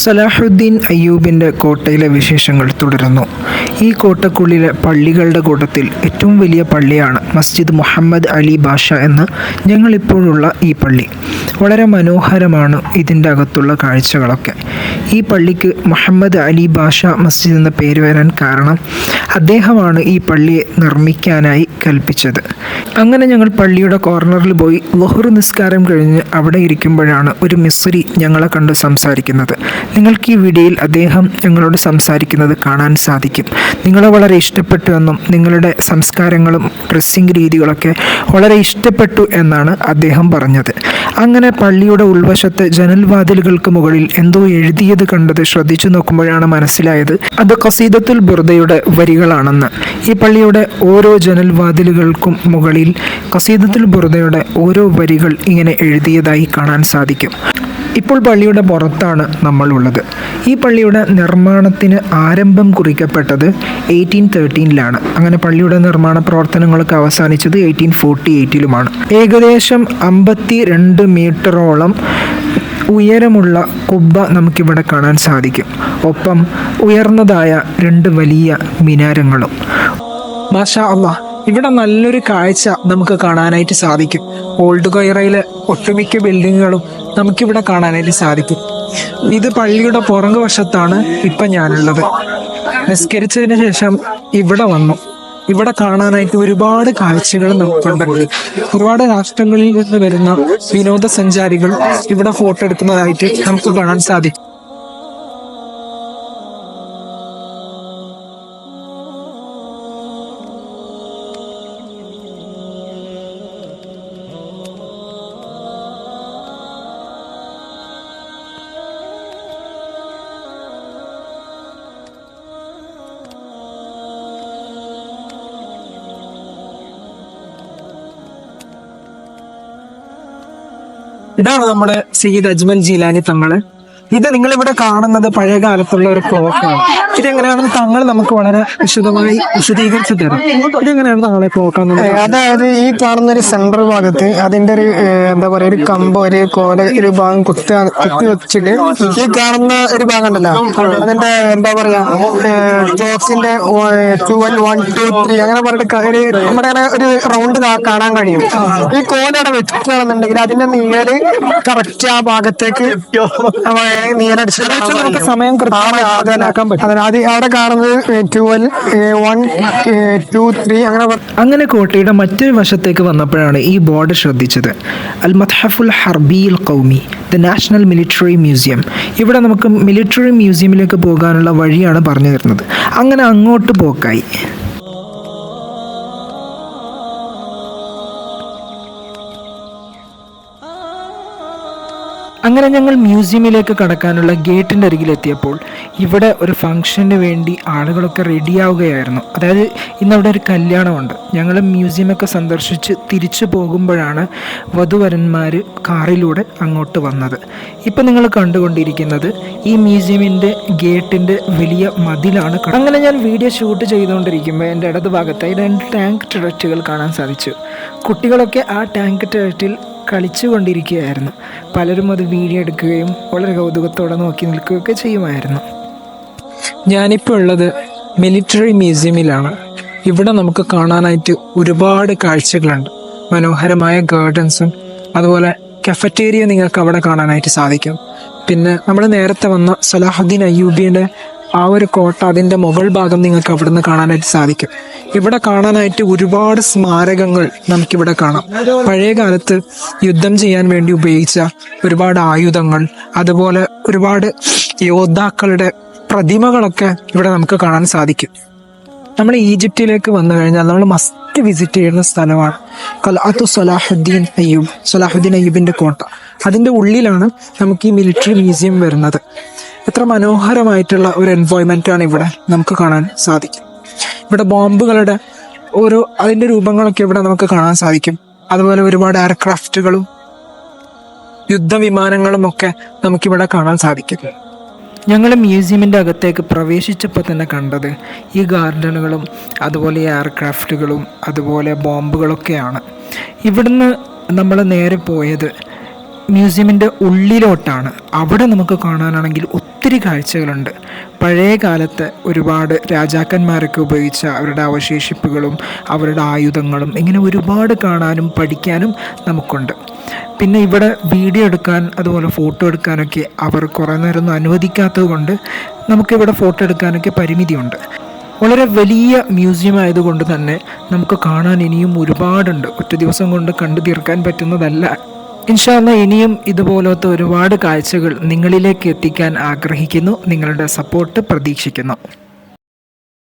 സലാഹുദ്ദീൻ അയ്യൂബിൻ്റെ കോട്ടയിലെ വിശേഷങ്ങൾ തുടരുന്നു. ഈ കോട്ടക്കുള്ളിലെ പള്ളികളുടെ കൂട്ടത്തിൽ ഏറ്റവും വലിയ പള്ളിയാണ് മസ്ജിദ് മുഹമ്മദ് അലി ബാഷ എന്ന ഞങ്ങളിപ്പോഴുള്ള ഈ പള്ളി. വളരെ മനോഹരമാണ് ഇതിൻ്റെ അകത്തുള്ള കാഴ്ചകളൊക്കെ. ഈ പള്ളിക്ക് മുഹമ്മദ് അലി ബാഷ മസ്ജിദ് എന്ന പേര് വരാൻ കാരണം അദ്ദേഹമാണ് ഈ പള്ളിയെ നിർമ്മിക്കാനായി കൽപ്പിച്ചത്. അങ്ങനെ ഞങ്ങൾ പള്ളിയുടെ കോർണറിൽ പോയി ളുഹർ നിസ്കാരം കഴിഞ്ഞ് അവിടെ ഇരിക്കുമ്പോഴാണ് ഒരു മിസ്രി ഞങ്ങളെ കണ്ട് സംസാരിക്കുന്നത്. നിങ്ങൾക്ക് ഈ വീഡിയോയിൽ അദ്ദേഹം ഞങ്ങളോട് സംസാരിക്കുന്നത് കാണാൻ സാധിക്കും. നിങ്ങളെ വളരെ ഇഷ്ടപ്പെട്ടു എന്നും നിങ്ങളുടെ സംസ്കാരങ്ങളും ഡ്രസ്സിങ് രീതികളൊക്കെ വളരെ ഇഷ്ടപ്പെട്ടു എന്നാണ് അദ്ദേഹം പറഞ്ഞത്. അങ്ങനെ പള്ളിയുടെ ഉൾവശത്തെ ജനൽവാതിലുകൾക്ക് മുകളിൽ എന്തോ എഴുതിയത് കണ്ടത് ശ്രദ്ധിച്ചു നോക്കുമ്പോഴാണ് മനസ്സിലായത് അത് ഖസീദത്തുൽ ബുർദയുടെ വരികളാണെന്ന്. ഈ പള്ളിയുടെ ഓരോ ജനൽവാതിലുകൾക്കും മുകളിൽ ഖസീദത്തുൽ ബുർദയുടെ ഓരോ വരികൾ ഇങ്ങനെ എഴുതിയതായി കാണാൻ സാധിക്കും. ഇപ്പോൾ പള്ളിയുടെ പുറത്താണ് നമ്മളുള്ളത്. ഈ പള്ളിയുടെ നിർമ്മാണത്തിന് ആരംഭം കുറിക്കപ്പെട്ടത് 1813 അങ്ങനെ പള്ളിയുടെ നിർമ്മാണ പ്രവർത്തനങ്ങളൊക്കെ അവസാനിച്ചത് 1848 ഏകദേശം 52 മീറ്ററോളം ഉയരമുള്ള കുബ്ബ നമുക്കിവിടെ കാണാൻ സാധിക്കും. ഒപ്പം ഉയർന്നതായ 2 വലിയ മിനാരങ്ങളും. മാഷാ അല്ലാഹ്, ഇവിടെ നല്ലൊരു കാഴ്ച നമുക്ക് കാണാനായിട്ട് സാധിക്കും. ഓൾഡ് കൊയ്റയിലെ ഒട്ടുമിക്ക ബിൽഡിങ്ങുകളും നമുക്കിവിടെ കാണാനായിട്ട് സാധിക്കും. ഇത് പള്ളിയുടെ പുറകു വശത്താണ് ഇപ്പം ഞാനുള്ളത്. നിസ്കരിച്ചതിന് ശേഷം ഇവിടെ വന്നു. ഇവിടെ കാണാനായിട്ട് ഒരുപാട് കാഴ്ചകൾ നമുക്കുണ്ട്. ഒരുപാട് രാഷ്ട്രങ്ങളിൽ നിന്ന് വരുന്ന വിനോദസഞ്ചാരികൾ ഇവിടെ ഫോട്ടോ എടുക്കുന്നതായിട്ട് നമുക്ക് കാണാൻ സാധിക്കും. ഇതാണ് നമ്മുടെ സയ്യിദ് അജ്മൽ ജീലാനി തങ്ങള്. ഇത് നിങ്ങളിവിടെ കാണുന്നത് പഴയ കാലത്തുള്ള ഒരു ക്ലോക്കാണ്. ഇതെങ്ങനെയാണെന്ന് തങ്ങൾ നമുക്ക് വളരെ വിശദമായി വിശദീകരിച്ചു തരാം. ഇതെങ്ങനെയാണ് തങ്ങളെ ക്ലോക്കാന്ന്? അതായത് ഈ കാണുന്ന ഒരു സെൻട്രൽ ഭാഗത്ത് അതിന്റെ ഒരു എന്താ പറയാ ഒരു കമ്പ് ഒരു കോല ഒരു ഭാഗം കുത്തി വെച്ചിട്ട് ഈ കാണുന്ന ഒരു ഭാഗം ഉണ്ടല്ലോ, അതിന്റെ എന്താ പറയാ ബോക്സിന്റെ 2 1 1 2 3 അങ്ങനെ പറഞ്ഞിട്ട് നമ്മുടെ ഒരു റൗണ്ട് കാണാൻ കഴിയും. ഈ കോലയുടെ വെച്ചിട്ടാണെന്നുണ്ടെങ്കിൽ അതിന്റെ നീര് കറക്റ്റ് ആ ഭാഗത്തേക്ക് സമയം അവിടെ കാണുന്നത് 12 1 2 3 അങ്ങനെ കോട്ടയുടെ മറ്റൊരു വശത്തേക്ക് വന്നപ്പോഴാണ് ഈ ബോർഡ് ശ്രദ്ധിച്ചത്. അൽ മത്ഹഫുൽ ഹർബിയിൽ Qaumi, the national military museum. ഇവിടെ നമുക്ക് മിലിറ്ററി മ്യൂസിയമിലേക്ക് പോകാനുള്ള വഴിയാണ് പറഞ്ഞു തരുന്നത്. അങ്ങനെ അങ്ങോട്ട് പോക്കായി. അങ്ങനെ ഞങ്ങൾ മ്യൂസിയമിലേക്ക് കടക്കാനുള്ള ഗേറ്റിൻ്റെ അരികിലെത്തിയപ്പോൾ ഇവിടെ ഒരു ഫംഗ്ഷന് വേണ്ടി ആളുകളൊക്കെ റെഡിയാവുകയായിരുന്നു. അതായത് ഇന്നവിടെ ഒരു കല്യാണമുണ്ട്. ഞങ്ങൾ മ്യൂസിയമൊക്കെ സന്ദർശിച്ച് തിരിച്ചു പോകുമ്പോഴാണ് വധുവരന്മാർ കാറിലൂടെ അങ്ങോട്ട് വന്നത്. ഇപ്പം നിങ്ങൾ കണ്ടുകൊണ്ടിരിക്കുന്നത് ഈ മ്യൂസിയമിൻ്റെ ഗേറ്റിൻ്റെ വലിയ മതിലാണ്. അങ്ങനെ ഞാൻ വീഡിയോ ഷൂട്ട് ചെയ്തുകൊണ്ടിരിക്കുമ്പോൾ എൻ്റെ ഇടത് ഭാഗത്തായി 2 ടാങ്ക് ടററ്റുകൾ കാണാൻ സാധിച്ചു. കുട്ടികളൊക്കെ ആ ടാങ്ക് ടററ്റിൽ കളിച്ചുകൊണ്ടിരിക്കുകയായിരുന്നു. പലരും അത് വീഡിയോ എടുക്കുകയും വളരെ കൗതുകത്തോടെ നോക്കി നിൽക്കുകയൊക്കെ ചെയ്യുമായിരുന്നു. ഞാനിപ്പോൾ ഉള്ളത് മിലിറ്ററി മ്യൂസിയമിലാണ്. ഇവിടെ നമുക്ക് കാണാനായിട്ട് ഒരുപാട് കാഴ്ചകളുണ്ട്. മനോഹരമായ ഗാർഡൻസും അതുപോലെ കഫറ്റേരിയ നിങ്ങൾക്ക് അവിടെ കാണാനായിട്ട് സാധിക്കും. പിന്നെ നമ്മൾ നേരത്തെ വന്ന സലാഹുദ്ദീൻ അയ്യൂബിയുടെ ആ ഒരു കോട്ട, അതിൻ്റെ മുകൾ ഭാഗം നിങ്ങൾക്ക് അവിടെ നിന്ന് കാണാനായിട്ട് സാധിക്കും. ഇവിടെ കാണാനായിട്ട് ഒരുപാട് സ്മാരകങ്ങൾ നമുക്കിവിടെ കാണാം. പഴയ കാലത്ത് യുദ്ധം ചെയ്യാൻ വേണ്ടി ഉപയോഗിച്ച ഒരുപാട് ആയുധങ്ങൾ, അതുപോലെ ഒരുപാട് യോദ്ധാക്കളുടെ പ്രതിമകളൊക്കെ ഇവിടെ നമുക്ക് കാണാൻ സാധിക്കും. നമ്മൾ ഈജിപ്തിലേക്ക് വന്നു കഴിഞ്ഞാൽ നമ്മൾ മസ്റ്റ് വിസിറ്റ് ചെയ്യുന്ന സ്ഥലമാണ് ഖൽഅത്തു സലാഹുദ്ദീൻ അയ്യൂബ്, സലാഹുദ്ദീൻ അയ്യൂബിൻ്റെ കോട്ട. അതിൻ്റെ ഉള്ളിലാണ് നമുക്ക് ഈ മിലിറ്ററി മ്യൂസിയം വരുന്നത്. എത്ര മനോഹരമായിട്ടുള്ള ഒരു എൻവോയ്മെൻ്റാണ് ഇവിടെ നമുക്ക് കാണാൻ സാധിക്കും. ഇവിടെ ബോംബുകളുടെ അതിൻ്റെ രൂപങ്ങളൊക്കെ ഇവിടെ നമുക്ക് കാണാൻ സാധിക്കും. അതുപോലെ ഒരുപാട് എയർക്രാഫ്റ്റുകളും യുദ്ധവിമാനങ്ങളും ഒക്കെ നമുക്കിവിടെ കാണാൻ സാധിക്കും. ഞങ്ങൾ മ്യൂസിയമിൻ്റെ അകത്തേക്ക് പ്രവേശിച്ചപ്പോൾ തന്നെ കണ്ടത് ഈ ഗാർഡനുകളും അതുപോലെ എയർക്രാഫ്റ്റുകളും അതുപോലെ ബോംബുകളൊക്കെയാണ്. ഇവിടുന്ന് നമ്മൾ നേരെ പോയത് മ്യൂസിയമിൻ്റെ ഉള്ളിലോട്ടാണ്. അവിടെ നമുക്ക് കാണാനാണെങ്കിൽ ഒത്തിരി കാഴ്ചകളുണ്ട്. പഴയ കാലത്ത് ഒരുപാട് രാജാക്കന്മാരൊക്കെ ഉപയോഗിച്ച അവരുടെ അവശേഷിപ്പുകളും അവരുടെ ആയുധങ്ങളും ഇങ്ങനെ ഒരുപാട് കാണാനും പഠിക്കാനും നമുക്കുണ്ട്. പിന്നെ ഇവിടെ വീഡിയോ എടുക്കാൻ അതുപോലെ ഫോട്ടോ എടുക്കാനൊക്കെ അവർ കുറേ നേരമൊന്നും അനുവദിക്കാത്തത് കൊണ്ട് നമുക്കിവിടെ ഫോട്ടോ എടുക്കാനൊക്കെ പരിമിതിയുണ്ട്. വളരെ വലിയ മ്യൂസിയം ആയതുകൊണ്ട് തന്നെ നമുക്ക് കാണാൻ ഇനിയും ഒരുപാടുണ്ട്. ഒറ്റ ദിവസം കൊണ്ട് കണ്ടു തീർക്കാൻ പറ്റുന്നതല്ല. ഇൻഷാ അല്ലാഹ് ഇനിയും ഇതുപോലത്തെ ഒരുപാട് കാഴ്ചകൾ നിങ്ങളിലേക്ക് എത്തിക്കാൻ ആഗ്രഹിക്കുന്നു. നിങ്ങളുടെ സപ്പോർട്ട് പ്രതീക്ഷിക്കുന്നു.